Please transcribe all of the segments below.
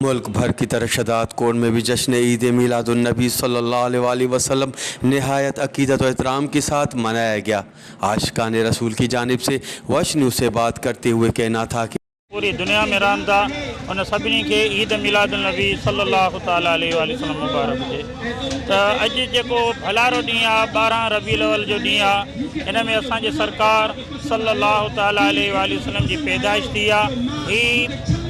मुल्क भर की तरह शदात कोट में भी जश्न ईद मिलादुन्नबी सल्लल्लाहु अलैहि वसल्लम नहायत अकीदत और एहतराम के साथ मनाया गया। आशिकान रसूल की जानिब से वश न्यूज़ से बात करते हुए कहना था कि पूरी दुनिया में रहन था उन सभिनी खे ईद मिलादुन्नबी सल्लल्लाहु ताला अलैहि वसल्लम मुबारक हुजे। त अॼु जेको भलारो ॾींहुं आहे 12 रबीउल अव्वल जो ॾींहुं आहे, इन में असांजे सरकार सल्लल्लाहु ताला अलैहि वसल्लम जी पैदाइश थी आहे। ही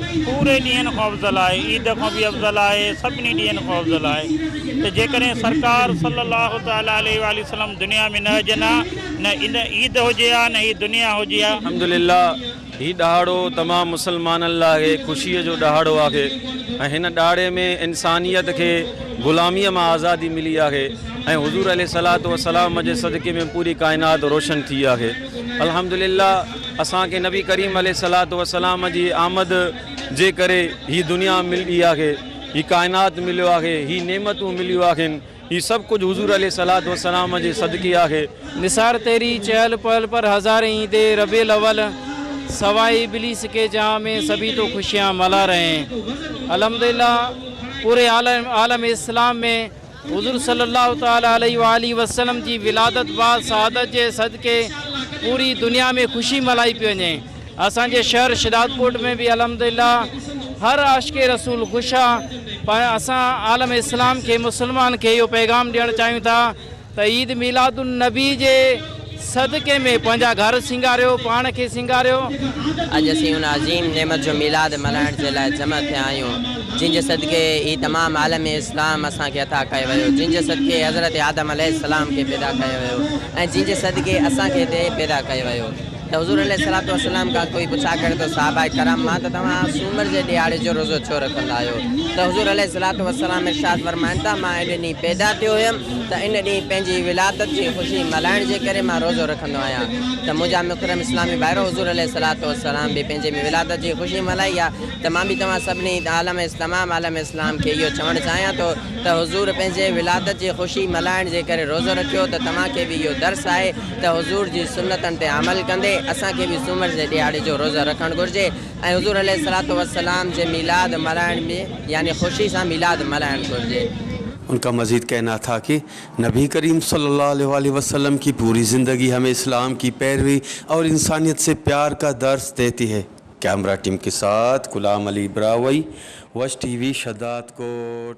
पूरे ॾींहंनि खां अफ़ज़ल आहे, ईद खां बि अफ़ज़ल आहे, सभिनी ॾींहंनि खां अफ़ज़ल आहे। त जेकॾहिं सरकार सल्लल्लाहु ताला अलैहि वसल्लम दुनिया में न हुजनि हा, न इन ईद हुजे हा, न ही दुनिया हुजे हा। अल्हम्दुलिल्लाह ही ॾहाड़ो तमामु मुसलमाननि लाइ ख़ुशीअ जो ॾहाड़ो आहे ऐं हिन ॾहाड़े में इंसानियत खे ग़ुलामीअ मां आज़ादी मिली आहे ऐं हुज़ूर अलैहिस्सलातु वस्सलाम जे सदक़े में पूरी काइनात रोशन थी आहे। अल्हम्दुलिल्लाह असांखे नबी करीम अलैहिस्सलातु वस्सलाम जी आमद जे करे ही दुनिया मिली आहे, ही काइनात मिलियो आहे, ही नेमतूं मिलियूं आहिनि, ही सभु कुछ हुज़ूर अलैहिस्सलातु वस्सलाम जे सदक़े आहे। निसार तेरी चहल पहल पर हज़ारें ईदे रबीउल अव्वल सवाई इब्लीस के जहाँ में सभी तो खुशियाँ मना रहे हैं। अल्हम्दुलिल्लाह पूरे आलम इस्लाम में हुज़ूर सल्लल्लाहु ताला अलैहि वसल्लम जी विलादत बाद शहादत जे सदक़े पूरी दुनिया में खुशी मल्हाई पई वञे। असांजे शहर शदादकोट में भी अल्हम्दुलिल्लाह हर आशिक़े रसूल ख़ुशि आहे। पर असां आलम इस्लाम के मुसलमान के इहो पैगाम ॾियणु चाहियूं था त ईद मिलादुन्नबी जे सदक़े में पंहिंजा घर सिंगारियो, पाण खे सिंगारियो। अॼु असीं उन अज़ीम नेमत जो मिलाद मल्हाइण जे लाइ जमा थिया आहियूं, जिन जे सदक़े ही तमामु आलम इस्लाम असांखे अता कयो वियो, जिन जे सदक़े हज़रत आदम अलैहिस्सलाम खे पैदा कयो वियो ऐं जिन जे सदक़े असांखे हिते पैदा कयो वियो। त हुज़ूर अलैहिस्सलातु वस्सलाम खां कोई पुछा करे तो साहबाए करम मां त तव्हां सूमर जे ॾियारे जो रोज़ो छो रखंदा आहियो? त हुज़ूर अलैहिस्सलातु वस्सलाम इरशाद फरमाइनि था, मां इन ॾींहुं पैदा थियो हुयमि त इन ॾींहुं पंहिंजी विलादत जी ख़ुशी मल्हाइण जे करे मां रोज़ो रखंदो आहियां। त मुंहिंजा मुकरम इस्लामी भाइरो हुज़ूर अलैहिस्सलातु वस्सलाम बि पंहिंजी विलादत जी ख़ुशी मल्हाई आहे। त मां बि तव्हां सभिनी तमामु आलम इस्लाम खे इहो चवणु चाहियां थो त हुज़ूर पंहिंजे विलादत जी ख़ुशी मल्हाइण जे करे रोज़ो रखियो। त तव्हांखे बि इहो दर्स आहे त हुज़ूर जी सुन्नतनि ते अमल कंदे असांखे बि सूमर जे ॾियारे जो रोज़ा रखणु घुरिजे ऐं हुज़ूर अलैहिस्सलातु वस्सलाम जे मिलाद मल्हाइण में यानी ख़ुशी सां मिलाद मल्हाइणु घुरिजे। उनका मज़ीद कहना था कि नबी करीम सल्लल्लाहु अलैहि वसल्लम की पूरी ज़िंदगी हमें इस्लाम की पैरवी और इंसानियत से प्यार का दर्स देती है। कैमरा टीम के साथ गुलाम अली ब्रावई, वश टीवी शदादकोट।